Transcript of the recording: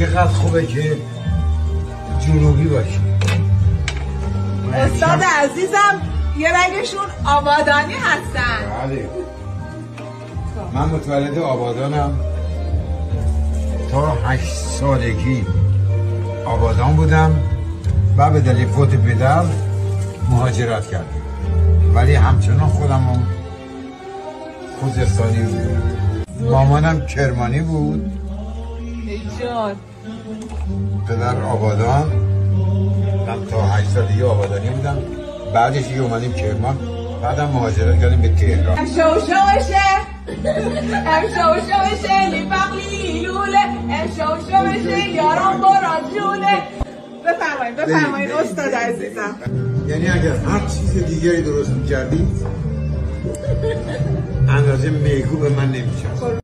چقدر خوبه که جنوبی باشی. استاد عزیزم یه رگشون آبادانی هستن. بله من متولد آبادانم، تا 8 سالگی آبادان بودم و به دلیل فوت پدر مهاجرت کردم، ولی همچنان خودم خوزستانی بودم. مامانم کرمانی بود، جان پدر آبادان. من تا 8 سالگی آبادانی بودم، بعدش یه اومدیم کرمان، بعدم مهاجرت کردیم به تهران. امشوشه لیبقلی لوله، امشوشه یاران برا جونه. بفرمایید استاد عزیزم. یعنی اگر هر چیز دیگری درست می‌کردید اندازه میگو به من نمی‌شد.